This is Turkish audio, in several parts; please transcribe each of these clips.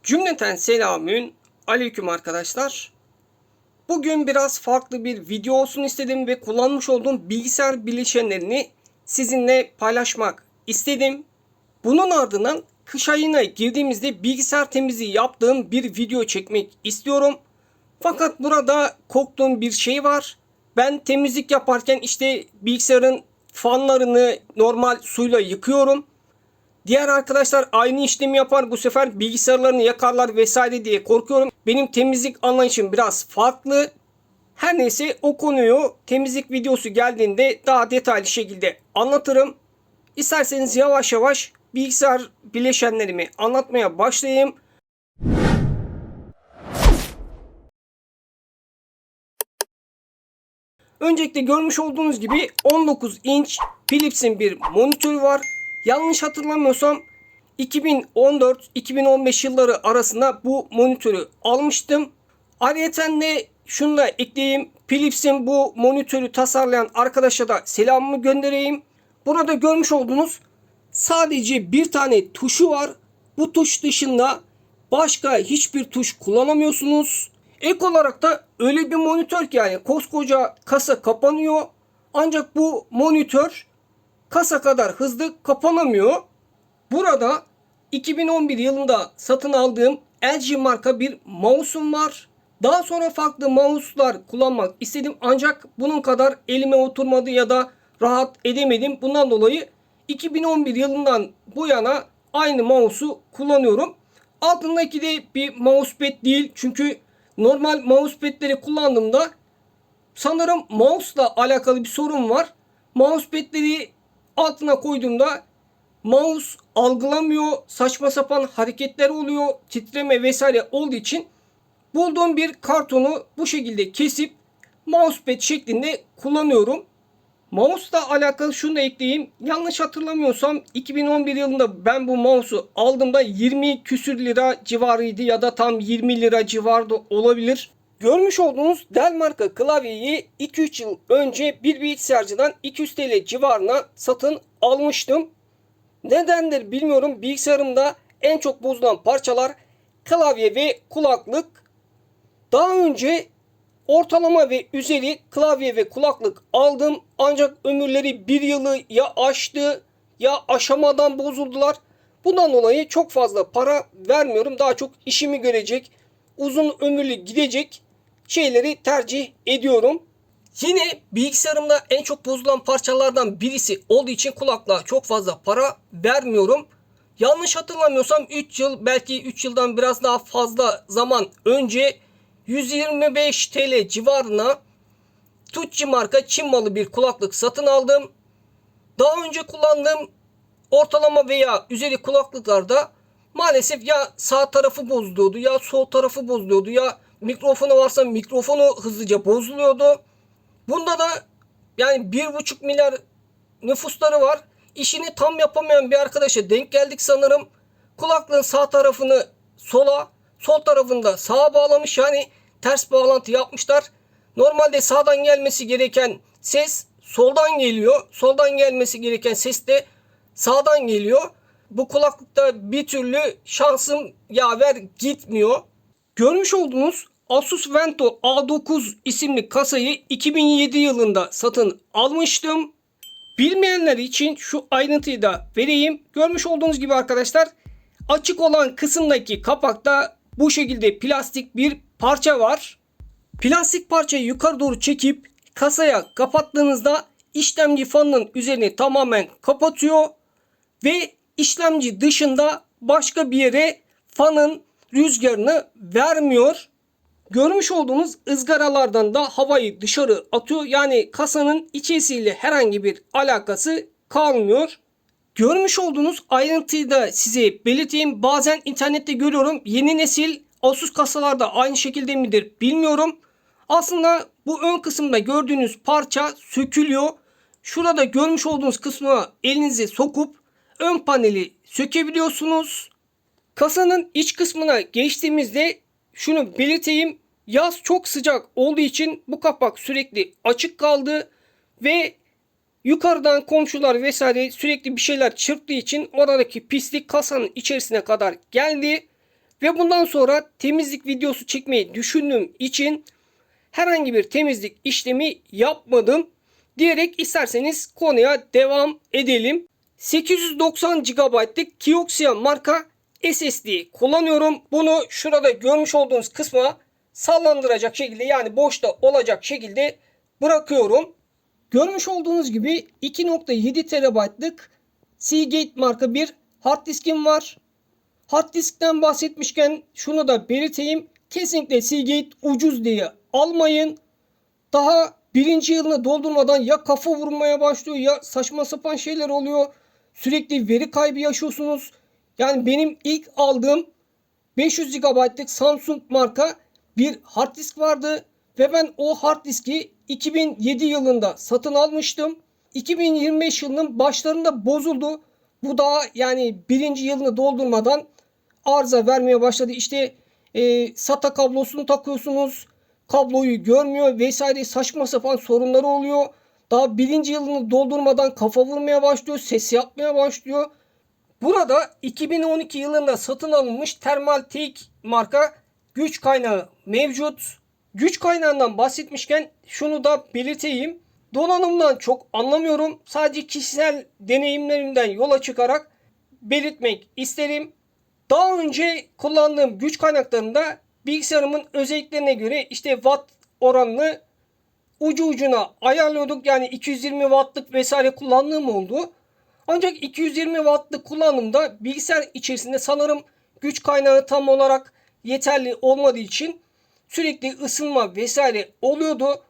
Cümleten selamün aleyküm arkadaşlar. Bugün biraz farklı bir video olsun istedim ve kullanmış olduğum bilgisayar bileşenlerini sizinle paylaşmak istedim. Bunun ardından kış ayına girdiğimizde bilgisayar temizliği yaptığım bir video çekmek istiyorum. Fakat burada korktuğum bir şey var. Ben temizlik yaparken işte bilgisayarın fanlarını normal suyla yıkıyorum. Diğer arkadaşlar aynı işlemi yapar, bu sefer bilgisayarlarını yakarlar vesaire diye korkuyorum. Benim temizlik anlayışım biraz farklı. Her neyse, o konuyu temizlik videosu geldiğinde daha detaylı şekilde anlatırım. İsterseniz yavaş yavaş bilgisayar bileşenlerimi anlatmaya başlayayım. Öncelikle görmüş olduğunuz gibi 19 inç Philips'in bir monitörü var. Yanlış hatırlamıyorsam 2014-2015 yılları arasında bu monitörü almıştım. Ayrıca de şunu da ekleyeyim. Philips'in bu monitörü tasarlayan arkadaşa da selamımı göndereyim. Burada görmüş olduğunuz sadece bir tane tuşu var. Bu tuş dışında başka hiçbir tuş kullanamıyorsunuz. Ek olarak da öyle bir monitör ki, yani koskoca kasa kapanıyor. Ancak bu monitör kasa kadar hızlı kapanamıyor. Burada 2011 yılında satın aldığım LG marka bir mouse'um var. Daha sonra farklı mouse'lar kullanmak istedim ancak bunun kadar elime oturmadı ya da rahat edemedim. Bundan dolayı 2011 yılından bu yana aynı mouse'u kullanıyorum. Altındaki de bir mousepad değil, çünkü normal mousepad'leri kullandığımda sanırım mouse'la alakalı bir sorun var. Mousepad'leri altına koyduğumda mouse algılamıyor, saçma sapan hareketler oluyor, titreme vesaire olduğu için bulduğum bir kartonu bu şekilde kesip mousepad şeklinde kullanıyorum. Mouse'la alakalı şunu da ekleyeyim. Yanlış hatırlamıyorsam 2011 yılında ben bu mouse'u aldığımda 20 küsür lira civarıydı ya da tam 20 lira civarında olabilir. Görmüş olduğunuz Dell marka klavyeyi 2-3 yıl önce bir bilgisayarcıdan 200 TL civarına satın almıştım. Nedendir bilmiyorum, bilgisayarımda en çok bozulan parçalar klavye ve kulaklık. Daha önce ortalama ve üzeri klavye ve kulaklık aldım ancak ömürleri bir yılı ya aştı ya aşamadan bozuldular. Bundan dolayı çok fazla para vermiyorum. Daha çok işimi görecek, uzun ömürlü gidecek şeyleri tercih ediyorum. Yine bilgisayarımda en çok bozulan parçalardan birisi olduğu için kulaklığa çok fazla para vermiyorum. Yanlış hatırlamıyorsam 3 yıl, belki 3 yıldan biraz daha fazla zaman önce 125 TL civarına Tucci marka Çin malı bir kulaklık satın aldım. Daha önce kullandığım ortalama veya üzeri kulaklıklarda maalesef ya sağ tarafı bozuluyordu ya sol tarafı bozuluyordu ya mikrofonu varsa mikrofonu hızlıca bozuluyordu. Bunda da yani 1,5 milyar nüfusları var. İşini tam yapamayan bir arkadaşa denk geldik sanırım. Kulaklığın sağ tarafını sola, sol tarafını da sağa bağlamış. Yani ters bağlantı yapmışlar. Normalde sağdan gelmesi gereken ses soldan geliyor. Soldan gelmesi gereken ses de sağdan geliyor. Bu kulaklıkta bir türlü şansım yaver gitmiyor. Görmüş olduğunuz Asus Vento A9 isimli kasayı 2007 yılında satın almıştım. Bilmeyenler için şu ayrıntıyı da vereyim. Görmüş olduğunuz gibi arkadaşlar, açık olan kısımdaki kapakta bu şekilde plastik bir parça var. Plastik parçayı yukarı doğru çekip kasaya kapattığınızda işlemci fanının üzerini tamamen kapatıyor ve işlemci dışında başka bir yere fanın rüzgarını vermiyor. Görmüş olduğunuz ızgaralardan da havayı dışarı atıyor. Yani kasanın içerisiyle herhangi bir alakası kalmıyor. Görmüş olduğunuz ayrıntıyı da size belirteyim. Bazen internette görüyorum. Yeni nesil Asus kasalarda aynı şekilde midir bilmiyorum. Aslında bu ön kısımda gördüğünüz parça sökülüyor. Şurada görmüş olduğunuz kısmına elinizi sokup ön paneli sökebiliyorsunuz. Kasanın iç kısmına geçtiğimizde şunu belirteyim. Yaz çok sıcak olduğu için bu kapak sürekli açık kaldı ve yukarıdan komşular vesaire sürekli bir şeyler çırptığı için oradaki pislik kasanın içerisine kadar geldi. Ve bundan sonra temizlik videosu çekmeyi düşündüğüm için herhangi bir temizlik işlemi yapmadım diyerek isterseniz konuya devam edelim. 890 GB'lık Kioxia marka SSD kullanıyorum. Bunu şurada görmüş olduğunuz kısma sallandıracak şekilde, yani boşta olacak şekilde bırakıyorum. Görmüş olduğunuz gibi 2.7 TB'lık Seagate marka bir hard diskim var. Hard diskten bahsetmişken şunu da belirteyim. Kesinlikle Seagate ucuz diye almayın. Daha birinci yılını doldurmadan ya kafa vurmaya başlıyor ya saçma sapan şeyler oluyor. Sürekli veri kaybı yaşıyorsunuz. Yani benim ilk aldığım 500 GB'lık Samsung marka bir hard disk vardı. Ve ben o hard diski 2007 yılında satın almıştım. 2025 yılının başlarında bozuldu. Bu da yani birinci yılını doldurmadan arıza vermeye başladı. İşte SATA kablosunu takıyorsunuz, kabloyu görmüyor vesaire, saçma sapan sorunları oluyor. Daha birinci yılını doldurmadan kafa vurmaya başlıyor, ses yapmaya başlıyor. Burada 2012 yılında satın alınmış Thermaltake marka güç kaynağı mevcut. Güç kaynağından bahsetmişken şunu da belirteyim. Donanımdan çok anlamıyorum. Sadece kişisel deneyimlerimden yola çıkarak belirtmek isterim. Daha önce kullandığım güç kaynaklarında bilgisayarımın özelliklerine göre işte watt oranını ucu ucuna ayarlıyorduk. Yani 220 wattlık vesaire kullandığım oldu. Ancak 220 wattlık kullanımda bilgisayar içerisinde sanırım güç kaynağı tam olarak yeterli olmadığı için sürekli ısınma vesaire oluyordu.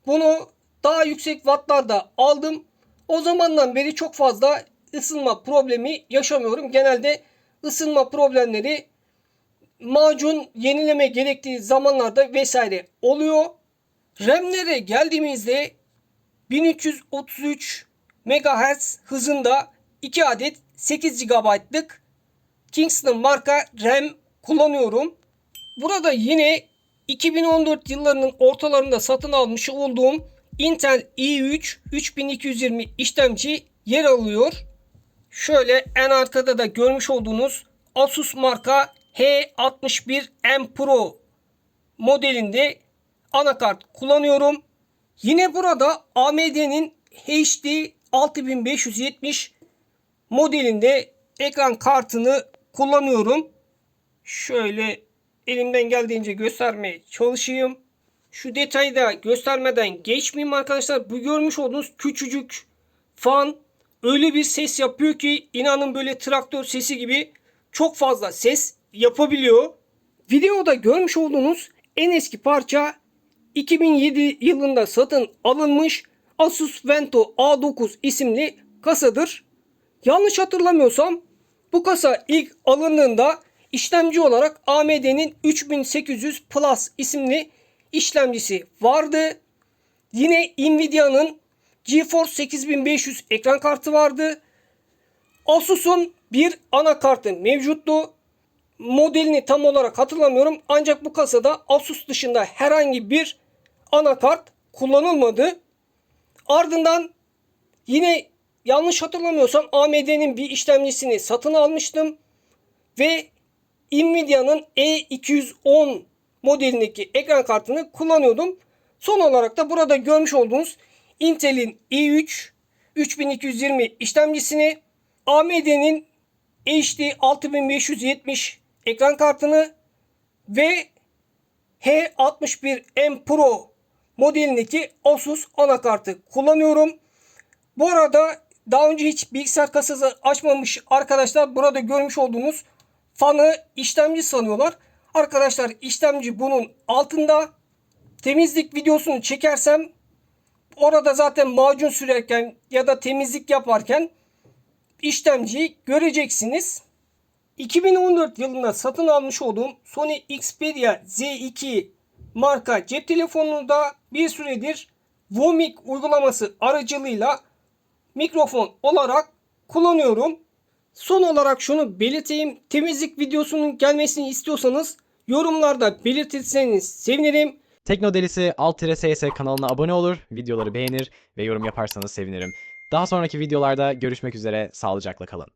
Bunu daha yüksek wattlarda aldım. O zamandan beri çok fazla ısınma problemi yaşamıyorum. Genelde ısınma problemleri macun yenileme gerektiği zamanlarda vesaire oluyor. RAM'lere geldiğimizde 1333 MHz hızında 2 adet 8 GB'lık Kingston marka RAM kullanıyorum. Burada yine 2014 yıllarının ortalarında satın almış olduğum Intel i3 3220 işlemci yer alıyor. Şöyle en arkada da görmüş olduğunuz Asus marka H61M Pro modelinde anakart kullanıyorum. Yine burada AMD'nin HD 6570 modelinde ekran kartını kullanıyorum. Şöyle elimden geldiğince göstermeye çalışayım. Şu detayı da göstermeden geçmeyeyim arkadaşlar. Bu görmüş olduğunuz küçücük fan öyle bir ses yapıyor ki inanın böyle traktör sesi gibi çok fazla ses yapabiliyor. Videoda görmüş olduğunuz en eski parça 2007 yılında satın alınmış Asus Vento A9 isimli kasadır. Yanlış hatırlamıyorsam bu kasa ilk alındığında işlemci olarak AMD'nin 3800 Plus isimli işlemcisi vardı. Yine Nvidia'nın GeForce 8500 ekran kartı vardı. Asus'un bir anakartı mevcuttu. Modelini tam olarak hatırlamıyorum. Ancak bu kasada Asus dışında herhangi bir anakart kullanılmadı. Ardından yine yanlış hatırlamıyorsam AMD'nin bir işlemcisini satın almıştım. Ve Nvidia'nın E210 modelindeki ekran kartını kullanıyordum. Son olarak da burada görmüş olduğunuz Intel'in i3 3220 işlemcisini, AMD'nin HD 6570 ekran kartını ve H61M Pro modelindeki Asus anakartı kullanıyorum. Bu arada daha önce hiç bilgisayar kasası açmamış arkadaşlar burada görmüş olduğunuz fanı işlemci sanıyorlar. Arkadaşlar işlemci bunun altında. Temizlik videosunu çekersem orada zaten macun sürerken ya da temizlik yaparken işlemciyi göreceksiniz. 2014 yılında satın almış olduğum Sony Xperia Z2 marka cep telefonunu da bir süredir Vomik uygulaması aracılığıyla mikrofon olarak kullanıyorum. Son olarak şunu belirteyim. Temizlik videosunun gelmesini istiyorsanız yorumlarda belirtirseniz sevinirim. Teknodelisi Alt-SS kanalına abone olur, videoları beğenir ve yorum yaparsanız sevinirim. Daha sonraki videolarda görüşmek üzere, sağlıcakla kalın.